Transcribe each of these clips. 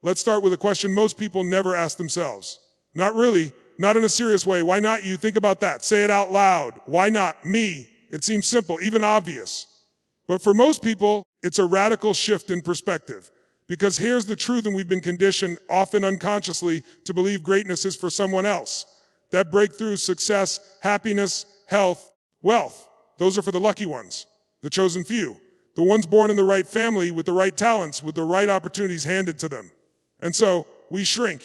Let's start with a question most people never ask themselves. Not really, not in a serious way. Why not you? Think about that. Say it out loud. Why not me? It seems simple, even obvious. But for most people, it's a radical shift in perspective. Because here's the truth, and we've been conditioned, often unconsciously, to believe greatness is for someone else. That breakthrough, success, happiness, health, wealth, those are for the lucky ones, the chosen few, the ones born in the right family with the right talents, with the right opportunities handed to them. And so, we shrink.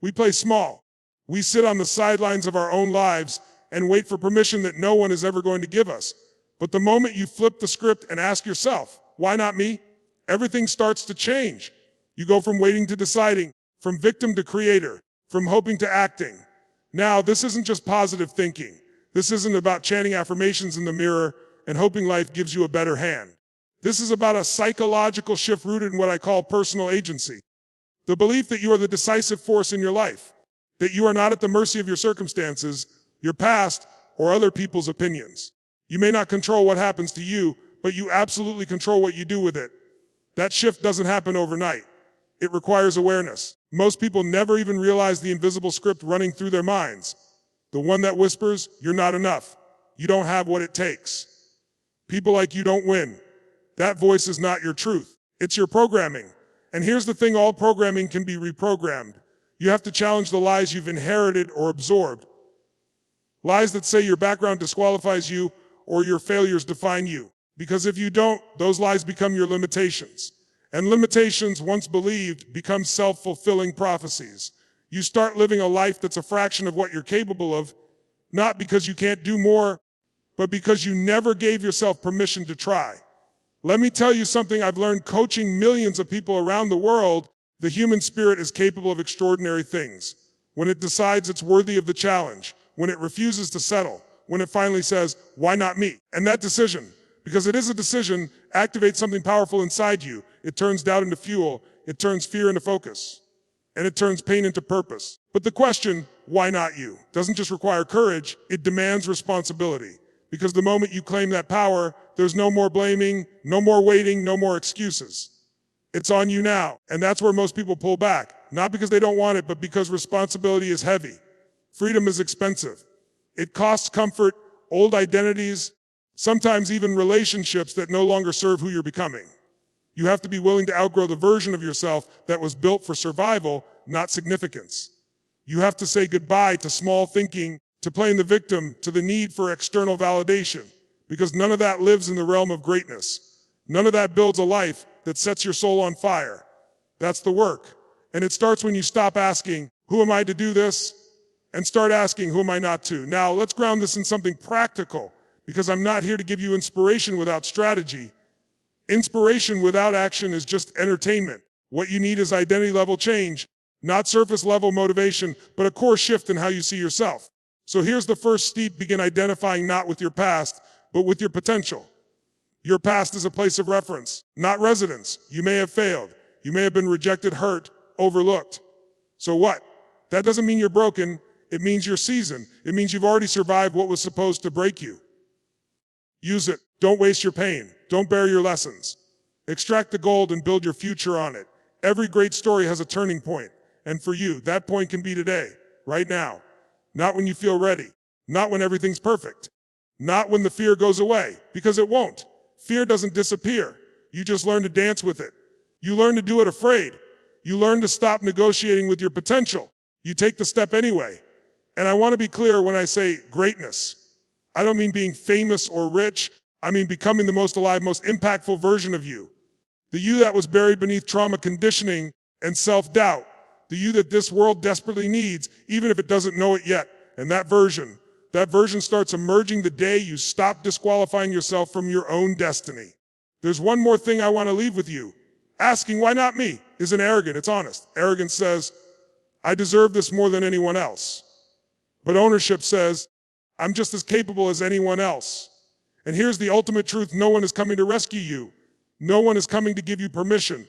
We play small. We sit on the sidelines of our own lives and wait for permission that no one is ever going to give us. But the moment you flip the script and ask yourself, why not me? Everything starts to change. You go from waiting to deciding, from victim to creator, from hoping to acting. Now, this isn't just positive thinking. This isn't about chanting affirmations in the mirror and hoping life gives you a better hand. This is about a psychological shift rooted in what I call personal agency. The belief that you are the decisive force in your life, that you are not at the mercy of your circumstances, your past, or other people's opinions. You may not control what happens to you, but you absolutely control what you do with it. That shift doesn't happen overnight. It requires awareness. Most people never even realize the invisible script running through their minds. The one that whispers, you're not enough. You don't have what it takes. People like you don't win. That voice is not your truth. It's your programming. And here's the thing, all programming can be reprogrammed. You have to challenge the lies you've inherited or absorbed. Lies that say your background disqualifies you or your failures define you. Because if you don't, those lies become your limitations. And limitations, once believed, become self-fulfilling prophecies. You start living a life that's a fraction of what you're capable of, not because you can't do more, but because you never gave yourself permission to try. Let me tell you something I've learned coaching millions of people around the world. The human spirit is capable of extraordinary things. When it decides it's worthy of the challenge, when it refuses to settle, when it finally says, why not me? And that decision, because it is a decision, activates something powerful inside you. It turns doubt into fuel, it turns fear into focus, and it turns pain into purpose. But the question, why not you, doesn't just require courage, it demands responsibility. Because the moment you claim that power, there's no more blaming, no more waiting, no more excuses. It's on you now. And that's where most people pull back. Not because they don't want it, but because responsibility is heavy. Freedom is expensive. It costs comfort, old identities, sometimes even relationships that no longer serve who you're becoming. You have to be willing to outgrow the version of yourself that was built for survival, not significance. You have to say goodbye to small thinking, to playing the victim, to the need for external validation, because none of that lives in the realm of greatness. None of that builds a life that sets your soul on fire. That's the work. And it starts when you stop asking, who am I to do this? And start asking, who am I not to? Now, let's ground this in something practical, because I'm not here to give you inspiration without strategy. Inspiration without action is just entertainment. What you need is identity level change, not surface level motivation, but a core shift in how you see yourself. So here's the first step: begin identifying not with your past, but with your potential. Your past is a place of reference, not residence. You may have failed. You may have been rejected, hurt, overlooked. So what? That doesn't mean you're broken. It means you're seasoned. It means you've already survived what was supposed to break you. Use it. Don't waste your pain. Don't bury your lessons. Extract the gold and build your future on it. Every great story has a turning point. And for you, that point can be today, right now. Not when you feel ready. Not when everything's perfect. Not when the fear goes away, because it won't. Fear doesn't disappear. You just learn to dance with it. You learn to do it afraid. You learn to stop negotiating with your potential. You take the step anyway. And I want to be clear when I say greatness. I don't mean being famous or rich. I mean becoming the most alive, most impactful version of you. The you that was buried beneath trauma conditioning and self-doubt. The you that this world desperately needs, even if it doesn't know it yet. And that version starts emerging the day you stop disqualifying yourself from your own destiny. There's one more thing I want to leave with you. Asking, why not me, isn't arrogant, it's honest. Arrogance says, I deserve this more than anyone else. But ownership says, I'm just as capable as anyone else. And here's the ultimate truth: no one is coming to rescue you. No one is coming to give you permission.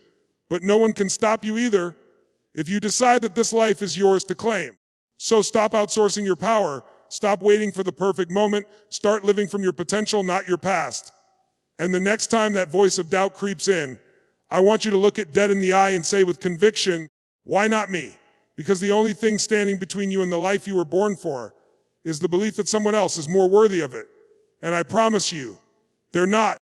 But no one can stop you either if you decide that this life is yours to claim. So stop outsourcing your power. Stop waiting for the perfect moment. Start living from your potential, not your past. And the next time that voice of doubt creeps in, I want you to look it dead in the eye and say with conviction, Why not me? Because the only thing standing between you and the life you were born for is the belief that someone else is more worthy of it. And I promise you, they're not.